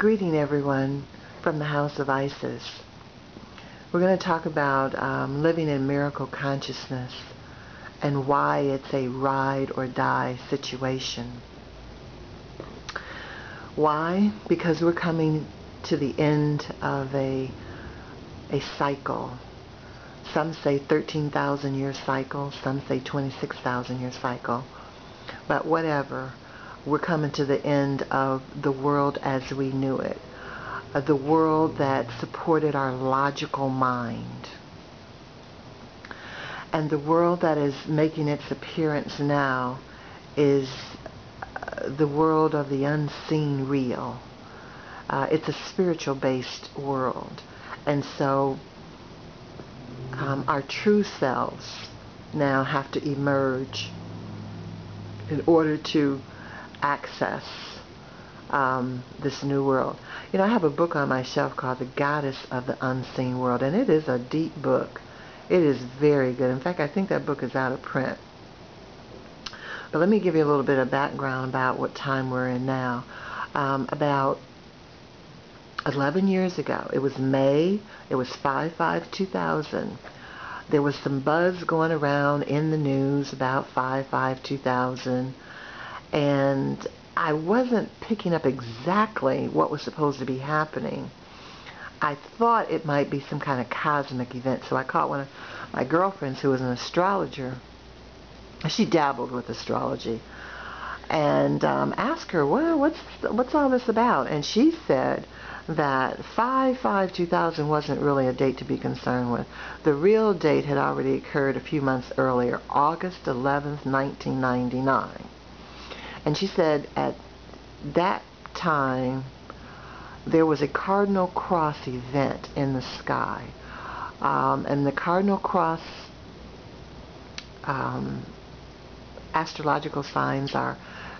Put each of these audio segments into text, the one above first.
Greeting everyone from the House of Isis. We're going to talk about living in miracle consciousness and why it's a ride or die situation. Why? Because we're coming to the end of a cycle. Some say 13,000 year cycle, some say 26,000 year cycle. But whatever, we're coming to the end of the world as we knew it. The world that supported our logical mind. And the world that is making its appearance now is the world of the unseen real. It's a spiritual based world. And so our true selves now have to emerge in order to access this new world. You know, I have a book on my shelf called The Goddess of the Unseen World, and it is a deep book. It is very good. In fact, I think that book is out of print. But let me give you a little bit of background about what time we're in now. About 11 years ago, it was May, it was 5/5/2000. There was some buzz going around in the news about 5/5/2000, and I wasn't picking up exactly what was supposed to be happening. I thought it might be some kind of cosmic event, so I called one of my girlfriends who was an astrologer. She dabbled with astrology, and asked her, well, what's all this about? And she said that 5/5/2000 wasn't really a date to be concerned with. The real date had already occurred a few months earlier, August 11th, 1999. And she said at that time there was a cardinal cross event in the sky. And the cardinal cross astrological signs are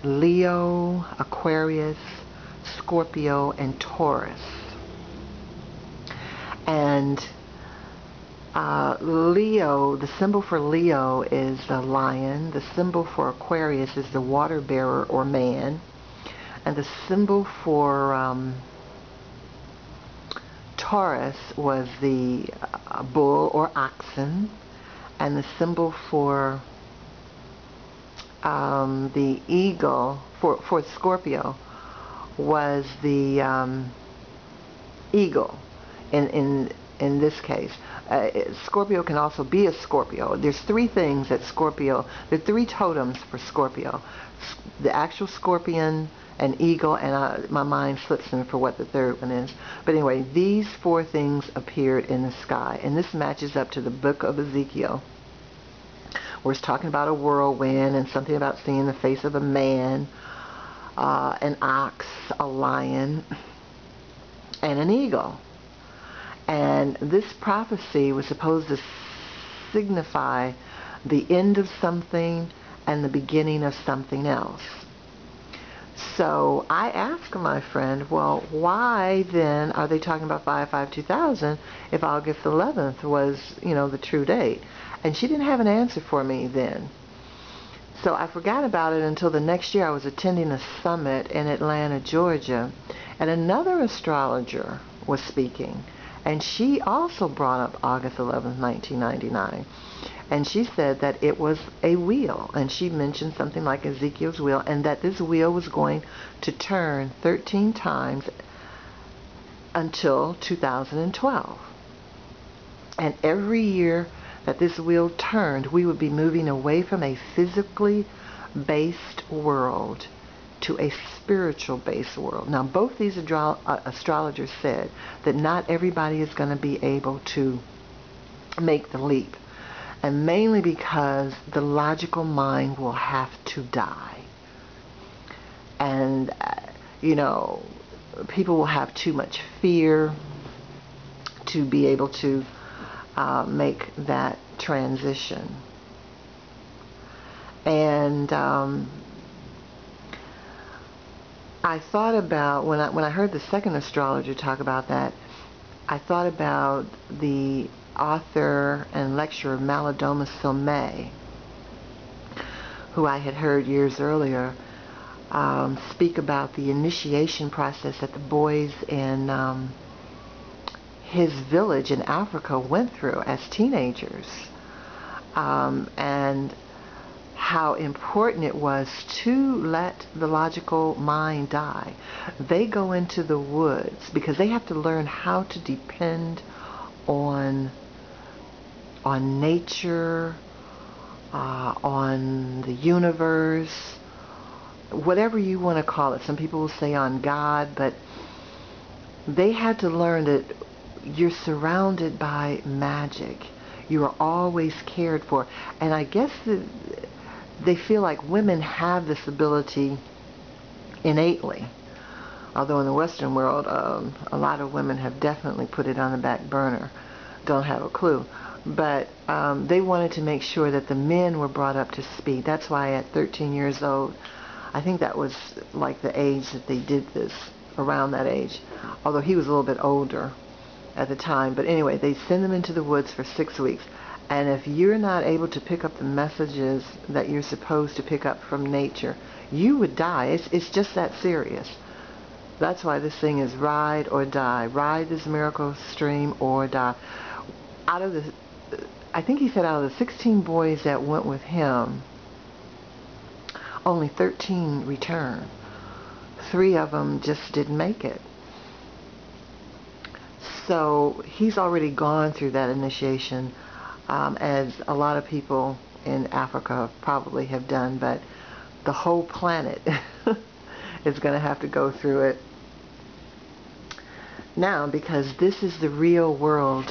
Leo, Aquarius, Scorpio, and Taurus. And Leo, the symbol for Leo is the lion. The symbol for Aquarius is the water bearer or man. And the symbol for Taurus was the bull or oxen. And the symbol for the eagle, for Scorpio, was the eagle in this case. Scorpio can also be a Scorpio. There's three things that Scorpio, there are three totems for Scorpio. The actual scorpion, an eagle, and my mind slips me for what the third one is. But anyway, these four things appeared in the sky. And this matches up to the book of Ezekiel, where it's talking about a whirlwind and something about seeing the face of a man, an ox, a lion, and an eagle. And this prophecy was supposed to signify the end of something and the beginning of something else. So I asked my friend, well, why then are they talking about 5/5/2000 if August 11th was, you know, the true date? And she didn't have an answer for me then. So I forgot about it until the next year. I was attending a summit in Atlanta, Georgia, and another astrologer was speaking. And she also brought up August 11th, 1999. And she said that it was a wheel. And she mentioned something like Ezekiel's wheel, and that this wheel was going to turn 13 times until 2012. And every year that this wheel turned, we would be moving away from a physically based world to a spiritual based world. Now, both these astrologers said that not everybody is going to be able to make the leap, and mainly because the logical mind will have to die. And you know, people will have too much fear to be able to make that transition. And I thought about, when I heard the second astrologer talk about that, I thought about the author and lecturer Malidoma Somé, who I had heard years earlier speak about the initiation process that the boys in his village in Africa went through as teenagers, and how important it was to let the logical mind die. They go into the woods because they have to learn how to depend on nature, on the universe, whatever you want to call it. Some people will say on God, but they had to learn that you're surrounded by magic. You are always cared for. And I guess they feel like women have this ability innately. Although in the Western world, a lot of women have definitely put it on the back burner. Don't have a clue. But they wanted to make sure that the men were brought up to speed. That's why at 13 years old, I think that was like the age that they did this, around that age. Although he was a little bit older at the time. But anyway, they send them into the woods for 6 weeks. And if you're not able to pick up the messages that you're supposed to pick up from nature, you would die. It's just that serious. That's why this thing is ride or die. Ride this miracle stream or die. Out of the, I think he said out of the 16 boys that went with him, only 13 returned. 3 of them just didn't make it. So he's already gone through that initiation, as a lot of people in Africa probably have done, but the whole planet is going to have to go through it now, because this is the real world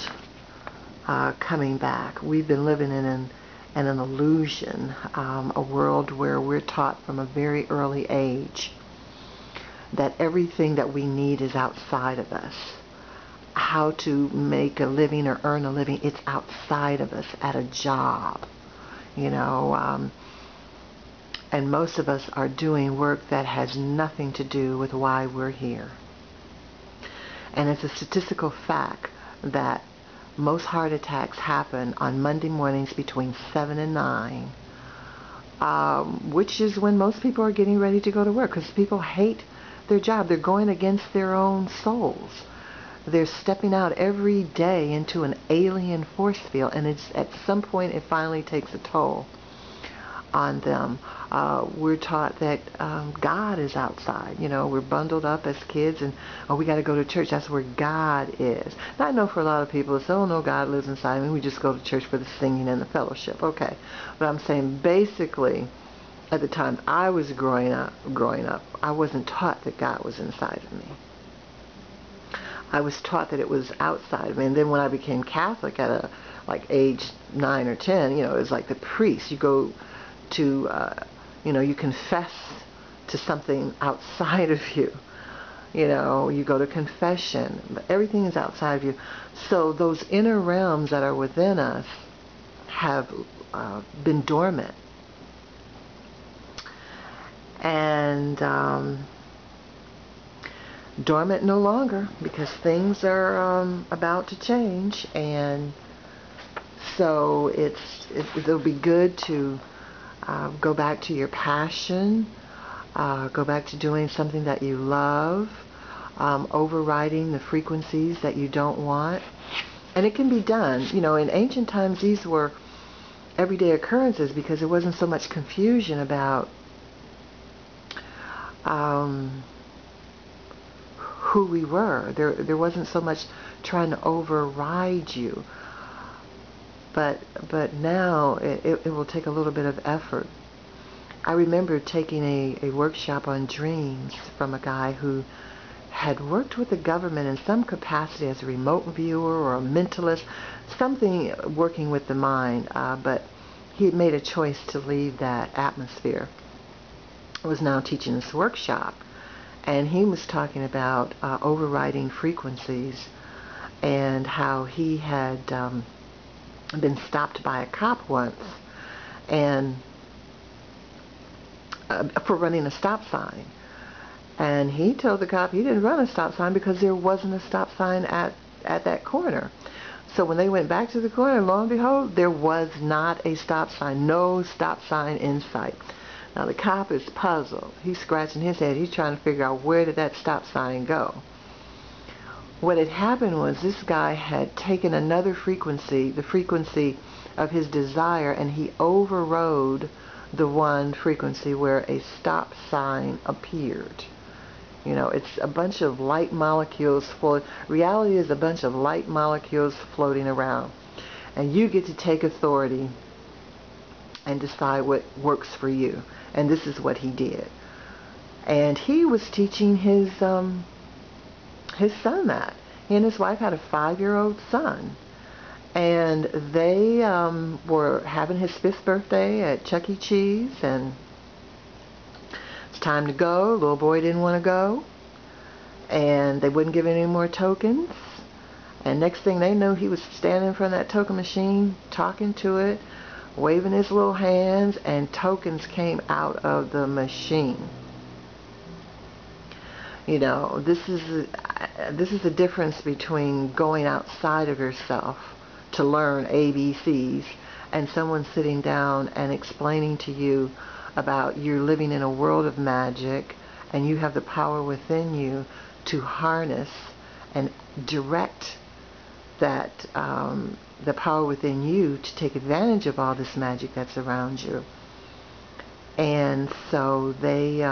coming back. We've been living in an illusion, a world where we're taught from a very early age that everything that we need is outside of us. How to make a living or earn a living, it's outside of us, at a job, you know, and most of us are doing work that has nothing to do with why we're here. And it's a statistical fact that most heart attacks happen on Monday mornings between 7 and 9, which is when most people are getting ready to go to work, because people hate their job. They're going against their own souls. They're stepping out every day into an alien force field, and it's at some point it finally takes a toll on them. We're taught that God is outside. You know, we're bundled up as kids, and we got to go to church. That's where God is. Now, I know for a lot of people, it's, oh no, God lives inside me. We just go to church for the singing and the fellowship. Okay, but I'm saying basically, at the time I was growing up, I wasn't taught that God was inside of me. I was taught that it was outside of me. And then when I became Catholic at like age 9 or 10, you know, it was like the priest. You go to, you know, you confess to something outside of you. You know, you go to confession. But everything is outside of you. So those inner realms that are within us have been dormant. And dormant no longer, because things are about to change, and so it'll be good to go back to your passion, go back to doing something that you love, overriding the frequencies that you don't want. And it can be done. You know, in ancient times these were everyday occurrences because there wasn't so much confusion about who we were. There wasn't so much trying to override you. But now it will take a little bit of effort. I remember taking a workshop on dreams from a guy who had worked with the government in some capacity as a remote viewer or a mentalist, something working with the mind, but he had made a choice to leave that atmosphere. I was now teaching this workshop, and he was talking about overriding frequencies and how he had been stopped by a cop once and for running a stop sign. And he told the cop he didn't run a stop sign because there wasn't a stop sign at that corner. So when they went back to the corner, lo and behold, there was not a stop sign, no stop sign in sight. Now the cop is puzzled. He's scratching his head. He's trying to figure out, where did that stop sign go? What had happened was, this guy had taken another frequency, the frequency of his desire, and he overrode the one frequency where a stop sign appeared. You know, it's a bunch of light molecules floating. Reality is a bunch of light molecules floating around. And you get to take authority and decide what works for you. And this is what he did. And he was teaching his son that. He and his wife had a 5-year-old son. And they were having his 5th birthday at Chuck E. Cheese. And it's time to go. Little boy didn't want to go. And they wouldn't give him any more tokens. And next thing they know, he was standing in front of that token machine, talking to it, waving his little hands, and tokens came out of the machine. You know, this is the difference between going outside of yourself to learn ABCs and someone sitting down and explaining to you about you're living in a world of magic and you have the power within you to harness and direct that the power within you to take advantage of all this magic that's around you. And so they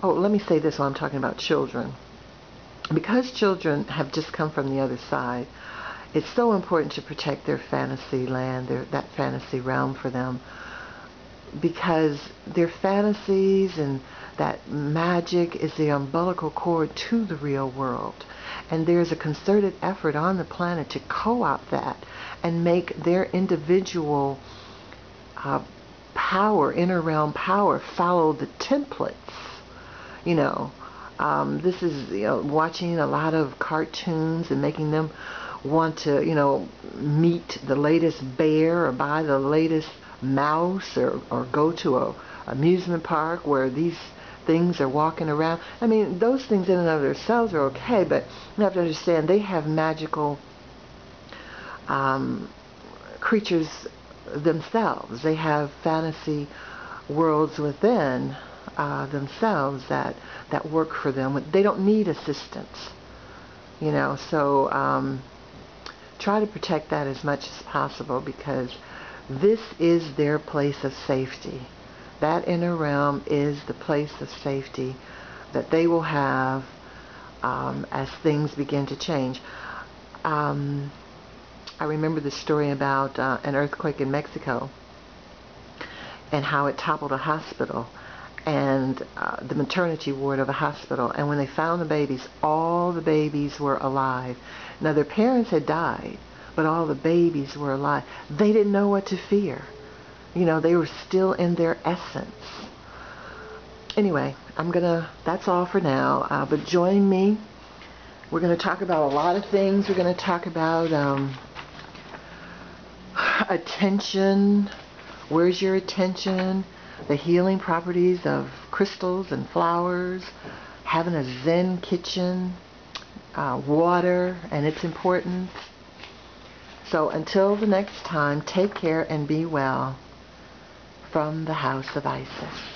let me say this while I'm talking about children. Because children have just come from the other side, it's so important to protect their fantasy land, that fantasy realm for them, because their fantasies and that magic is the umbilical cord to the real world. And there's a concerted effort on the planet to co-opt that and make their individual power, inner realm power, follow the templates. You know, this is, you know, watching a lot of cartoons and making them want to, you know, meet the latest bear or buy the latest mouse or go to a amusement park where these things are walking around. I mean, those things in and of themselves are okay, but you have to understand they have magical creatures themselves. They have fantasy worlds within themselves that work for them. They don't need assistance, you know. So try to protect that as much as possible, because this is their place of safety. That inner realm is the place of safety that they will have as things begin to change. I remember the story about an earthquake in Mexico and how it toppled a hospital and the maternity ward of a hospital. And when they found the babies, all the babies were alive. Now, their parents had died, but all the babies were alive. They didn't know what to fear. You know, they were still in their essence. Anyway, that's all for now. But join me. We're going to talk about a lot of things. We're going to talk about attention. Where's your attention? The healing properties of crystals and flowers. Having a Zen kitchen. Water and its importance. So until the next time, take care and be well. From the House of Isis.